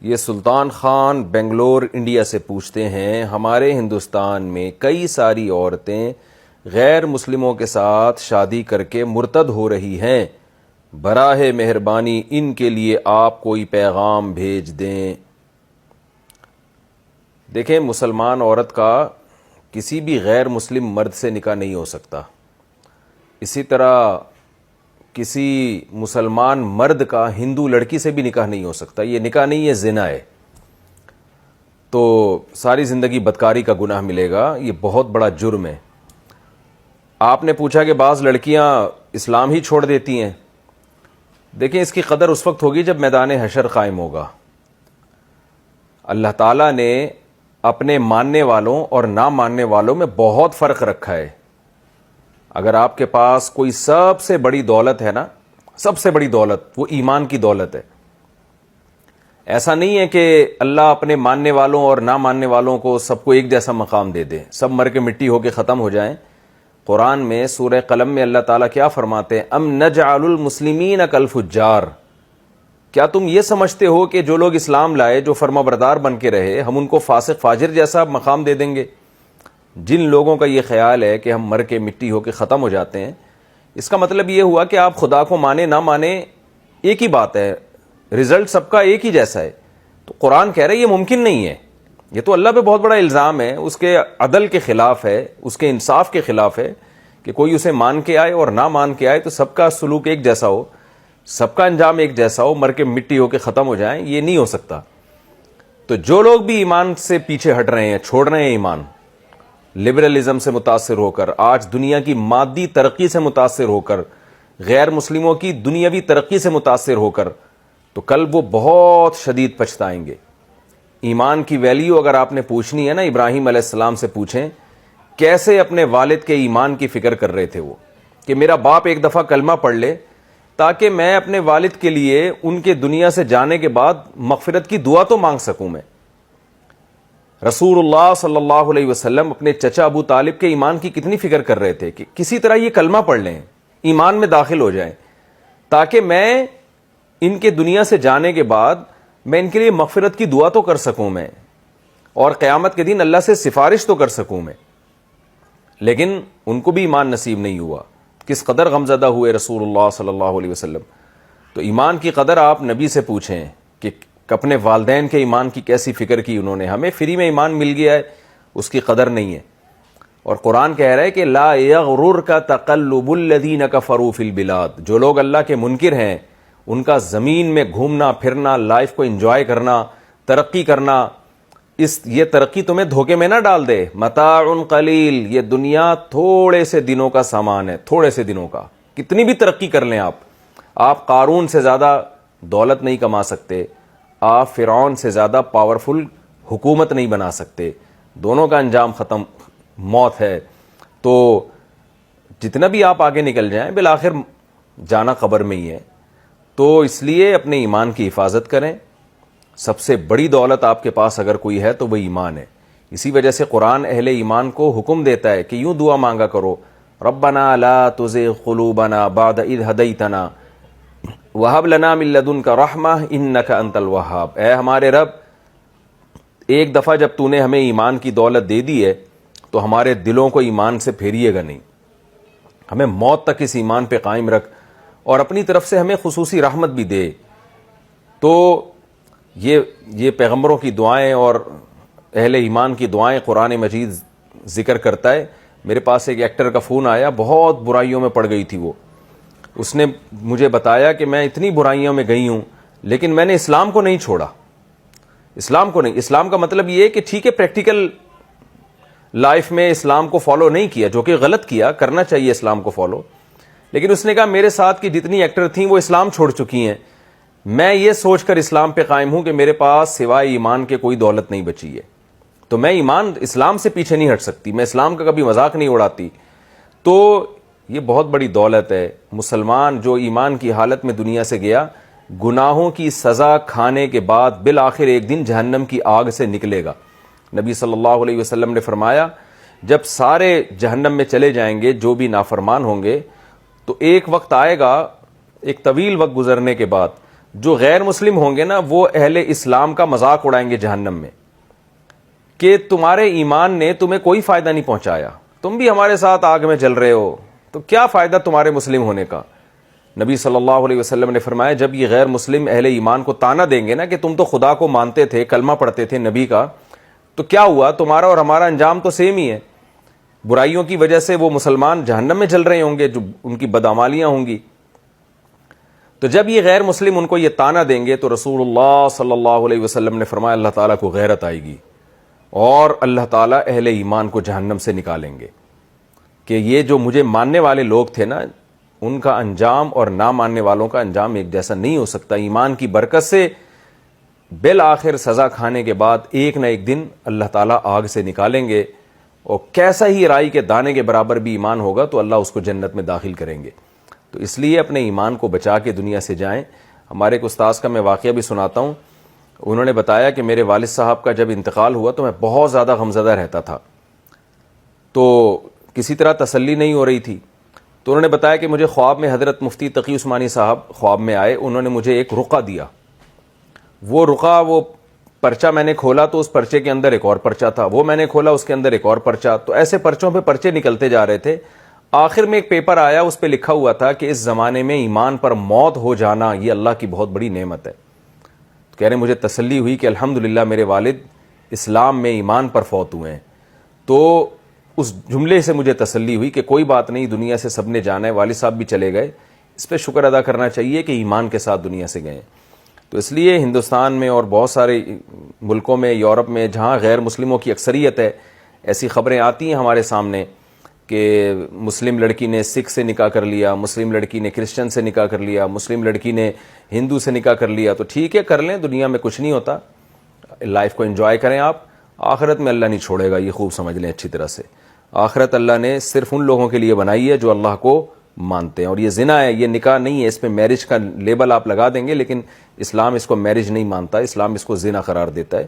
یہ سلطان خان بنگلور انڈیا سے پوچھتے ہیں، ہمارے ہندوستان میں کئی ساری عورتیں غیر مسلموں کے ساتھ شادی کر کے مرتد ہو رہی ہیں، براہ مہربانی ان کے لیے آپ کوئی پیغام بھیج دیں۔ دیکھیں، مسلمان عورت کا کسی بھی غیر مسلم مرد سے نکاح نہیں ہو سکتا، اسی طرح کسی مسلمان مرد کا ہندو لڑکی سے بھی نکاح نہیں ہو سکتا۔ یہ نکاح نہیں، یہ زنا ہے، تو ساری زندگی بدکاری کا گناہ ملے گا، یہ بہت بڑا جرم ہے۔ آپ نے پوچھا کہ بعض لڑکیاں اسلام ہی چھوڑ دیتی ہیں۔ دیکھیں، اس کی قدر اس وقت ہوگی جب میدان حشر قائم ہوگا۔ اللہ تعالیٰ نے اپنے ماننے والوں اور نہ ماننے والوں میں بہت فرق رکھا ہے۔ اگر آپ کے پاس کوئی سب سے بڑی دولت ہے نا، سب سے بڑی دولت وہ ایمان کی دولت ہے۔ ایسا نہیں ہے کہ اللہ اپنے ماننے والوں اور نہ ماننے والوں کو سب کو ایک جیسا مقام دے دے، سب مر کے مٹی ہو کے ختم ہو جائیں۔ قرآن میں سورہ قلم میں اللہ تعالیٰ کیا فرماتے ہیں؟ ام نجعل المسلمین کالفجار، کیا تم یہ سمجھتے ہو کہ جو لوگ اسلام لائے، جو فرما بردار بن کے رہے، ہم ان کو فاسق فاجر جیسا مقام دے دیں گے؟ جن لوگوں کا یہ خیال ہے کہ ہم مر کے مٹی ہو کے ختم ہو جاتے ہیں، اس کا مطلب یہ ہوا کہ آپ خدا کو مانے نہ مانے ایک ہی بات ہے، رزلٹ سب کا ایک ہی جیسا ہے۔ تو قرآن کہہ رہا ہے یہ ممکن نہیں ہے، یہ تو اللہ پہ بہت بڑا الزام ہے، اس کے عدل کے خلاف ہے، اس کے انصاف کے خلاف ہے کہ کوئی اسے مان کے آئے اور نہ مان کے آئے تو سب کا سلوک ایک جیسا ہو، سب کا انجام ایک جیسا ہو، مر کے مٹی ہو کے ختم ہو جائیں، یہ نہیں ہو سکتا۔ تو جو لوگ بھی ایمان سے پیچھے ہٹ رہے ہیں، چھوڑ رہے ہیں ایمان، لبرلزم سے متاثر ہو کر، آج دنیا کی مادی ترقی سے متاثر ہو کر، غیر مسلموں کی دنیاوی ترقی سے متاثر ہو کر، تو کل وہ بہت شدید پچھتائیں گے۔ ایمان کی ویلیو اگر آپ نے پوچھنی ہے نا، ابراہیم علیہ السلام سے پوچھیں کیسے اپنے والد کے ایمان کی فکر کر رہے تھے وہ، کہ میرا باپ ایک دفعہ کلمہ پڑھ لے تاکہ میں اپنے والد کے لیے ان کے دنیا سے جانے کے بعد مغفرت کی دعا تو مانگ سکوں میں۔ رسول اللہ صلی اللہ علیہ وسلم اپنے چچا ابو طالب کے ایمان کی کتنی فکر کر رہے تھے کہ کسی طرح یہ کلمہ پڑھ لیں، ایمان میں داخل ہو جائیں، تاکہ میں ان کے دنیا سے جانے کے بعد میں ان کے لیے مغفرت کی دعا تو کر سکوں میں، اور قیامت کے دن اللہ سے سفارش تو کر سکوں میں۔ لیکن ان کو بھی ایمان نصیب نہیں ہوا۔ کس قدر غمزدہ ہوئے رسول اللہ صلی اللہ علیہ وسلم۔ تو ایمان کی قدر آپ نبی سے پوچھیں کہ اپنے والدین کے ایمان کی کیسی فکر کی انہوں نے۔ ہمیں فری میں ایمان مل گیا ہے، اس کی قدر نہیں ہے۔ اور قرآن کہہ رہا ہے کہ لا یغررک تقلب الذین کفروا فی البلاد، جو لوگ اللہ کے منکر ہیں ان کا زمین میں گھومنا پھرنا، لائف کو انجوائے کرنا، ترقی کرنا، یہ ترقی تمہیں دھوکے میں نہ ڈال دے۔ متاع قلیل، یہ دنیا تھوڑے سے دنوں کا سامان ہے، تھوڑے سے دنوں کا۔ کتنی بھی ترقی کر لیں آپ قارون سے زیادہ دولت نہیں کما سکتے، آپ فرعون سے زیادہ پاورفل حکومت نہیں بنا سکتے، دونوں کا انجام ختم، موت ہے۔ تو جتنا بھی آپ آگے نکل جائیں بالآخر جانا قبر میں ہی ہے۔ تو اس لیے اپنے ایمان کی حفاظت کریں۔ سب سے بڑی دولت آپ کے پاس اگر کوئی ہے تو وہ ایمان ہے۔ اسی وجہ سے قرآن اہل ایمان کو حکم دیتا ہے کہ یوں دعا مانگا کرو، ربنا لا تزغ قلوبنا بعد اذ ہدیتنا وہب لنا من لدنک رحمہ انک انت الوہاب۔ اے ہمارے رب، ایک دفعہ جب تو نے ہمیں ایمان کی دولت دے دی ہے تو ہمارے دلوں کو ایمان سے پھیریے گا نہیں، ہمیں موت تک اس ایمان پہ قائم رکھ، اور اپنی طرف سے ہمیں خصوصی رحمت بھی دے۔ تو یہ پیغمبروں کی دعائیں اور اہل ایمان کی دعائیں قرآن مجید ذکر کرتا ہے۔ میرے پاس ایک ایکٹر کا فون آیا، بہت برائیوں میں پڑ گئی تھی وہ، اس نے مجھے بتایا کہ میں اتنی برائیوں میں گئی ہوں لیکن میں نے اسلام کو نہیں چھوڑا۔ اسلام کو نہیں، اسلام کا مطلب یہ ہے کہ ٹھیک ہے پریکٹیکل لائف میں اسلام کو فالو نہیں کیا، جو کہ غلط کیا، کرنا چاہیے اسلام کو فالو، لیکن اس نے کہا میرے ساتھ کی جتنی ایکٹر تھیں وہ اسلام چھوڑ چکی ہیں، میں یہ سوچ کر اسلام پہ قائم ہوں کہ میرے پاس سوائے ایمان کے کوئی دولت نہیں بچی ہے، تو میں اسلام سے پیچھے نہیں ہٹ سکتی، میں اسلام کا کبھی مذاق نہیں اڑاتی۔ تو یہ بہت بڑی دولت ہے۔ مسلمان جو ایمان کی حالت میں دنیا سے گیا، گناہوں کی سزا کھانے کے بعد بالآخر ایک دن جہنم کی آگ سے نکلے گا۔ نبی صلی اللہ علیہ وسلم نے فرمایا جب سارے جہنم میں چلے جائیں گے جو بھی نافرمان ہوں گے، تو ایک وقت آئے گا، ایک طویل وقت گزرنے کے بعد جو غیر مسلم ہوں گے نا وہ اہل اسلام کا مذاق اڑائیں گے جہنم میں کہ تمہارے ایمان نے تمہیں کوئی فائدہ نہیں پہنچایا, تم بھی ہمارے ساتھ آگ میں جل رہے ہو, تو کیا فائدہ تمہارے مسلم ہونے کا. نبی صلی اللہ علیہ وسلم نے فرمایا جب یہ غیر مسلم اہل ایمان کو تانا دیں گے نا کہ تم تو خدا کو مانتے تھے, کلمہ پڑھتے تھے نبی کا, تو کیا ہوا, تمہارا اور ہمارا انجام تو سیم ہی ہے. برائیوں کی وجہ سے وہ مسلمان جہنم میں جل رہے ہوں گے, جو ان کی بدعمالیاں ہوں گی. تو جب یہ غیر مسلم ان کو یہ تانا دیں گے تو رسول اللہ صلی اللہ علیہ وسلم نے فرمایا اللہ تعالیٰ کو غیرت آئے گی اور اللہ تعالیٰ اہل ایمان کو جہنم سے نکالیں گے کہ یہ جو مجھے ماننے والے لوگ تھے نا ان کا انجام اور نہ ماننے والوں کا انجام ایک جیسا نہیں ہو سکتا. ایمان کی برکت سے بالآخر سزا کھانے کے بعد ایک نہ ایک دن اللہ تعالیٰ آگ سے نکالیں گے, اور کیسا ہی رائی کے دانے کے برابر بھی ایمان ہوگا تو اللہ اس کو جنت میں داخل کریں گے. تو اس لیے اپنے ایمان کو بچا کے دنیا سے جائیں. ہمارے ایک استاذ کا میں واقعہ بھی سناتا ہوں. انہوں نے بتایا کہ میرے والد صاحب کا جب انتقال ہوا تو میں بہت زیادہ غمزدہ رہتا تھا, تو کسی طرح تسلی نہیں ہو رہی تھی. تو انہوں نے بتایا کہ مجھے خواب میں حضرت مفتی تقی عثمانی صاحب خواب میں آئے, انہوں نے مجھے ایک رقعہ دیا. وہ رقعہ, وہ پرچہ میں نے کھولا تو اس پرچے کے اندر ایک اور پرچہ تھا, وہ میں نے کھولا اس کے اندر ایک اور پرچہ, تو ایسے پرچوں پہ پرچے نکلتے جا رہے تھے. آخر میں ایک پیپر آیا, اس پہ لکھا ہوا تھا کہ اس زمانے میں ایمان پر موت ہو جانا یہ اللہ کی بہت بڑی نعمت ہے. کہہ رہے مجھے تسلی ہوئی کہ الحمدللہ میرے والد اسلام میں ایمان پر فوت ہوئے ہیں. تو اس جملے سے مجھے تسلی ہوئی کہ کوئی بات نہیں, دنیا سے سب نے جانا ہے, والد صاحب بھی چلے گئے, اس پہ شکر ادا کرنا چاہیے کہ ایمان کے ساتھ دنیا سے گئے. تو اس لیے ہندوستان میں اور بہت سارے ملکوں میں, یورپ میں جہاں غیر مسلموں کی اکثریت ہے, ایسی خبریں آتی ہیں ہمارے سامنے کہ مسلم لڑکی نے سکھ سے نکاح کر لیا, مسلم لڑکی نے کرسچن سے نکاح کر لیا, مسلم لڑکی نے ہندو سے نکاح کر لیا. تو ٹھیک ہے, کر لیں, دنیا میں کچھ نہیں ہوتا, لائف کو انجوائے کریں آپ. آخرت میں اللہ نہیں چھوڑے گا, یہ خوب سمجھ لیں اچھی طرح سے. آخرت اللہ نے صرف ان لوگوں کے لیے بنائی ہے جو اللہ کو مانتے ہیں. اور یہ زنا ہے, یہ نکاح نہیں ہے, اس پہ میرج کا لیبل آپ لگا دیں گے, لیکن اسلام اس کو میرج نہیں مانتا, اسلام اس کو زنا قرار دیتا ہے.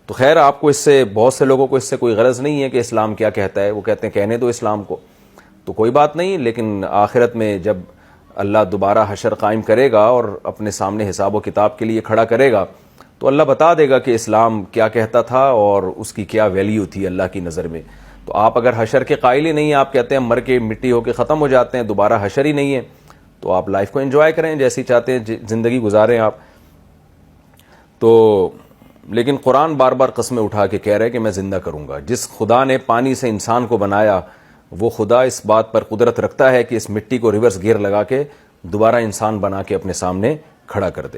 تو خیر, آپ کو اس سے, بہت سے لوگوں کو اس سے کوئی غرض نہیں ہے کہ اسلام کیا کہتا ہے, وہ کہتے ہیں کہنے دو اسلام کو, تو کوئی بات نہیں. لیکن آخرت میں جب اللہ دوبارہ حشر قائم کرے گا اور اپنے سامنے حساب و کتاب کے لیے کھڑا کرے گا تو اللہ بتا دے گا کہ اسلام کیا کہتا تھا اور اس کی کیا ویلیو تھی اللہ کی نظر میں. تو آپ اگر حشر کے قائل ہی نہیں ہیں, آپ کہتے ہیں مر کے مٹی ہو کے ختم ہو جاتے ہیں, دوبارہ حشر ہی نہیں ہے, تو آپ لائف کو انجوائے کریں, جیسی چاہتے ہیں زندگی گزاریں آپ. تو لیکن قرآن بار بار قسمیں اٹھا کے کہہ رہے کہ میں زندہ کروں گا. جس خدا نے پانی سے انسان کو بنایا وہ خدا اس بات پر قدرت رکھتا ہے کہ اس مٹی کو ریورس گیئر لگا کے دوبارہ انسان بنا کے اپنے سامنے کھڑا کر دے.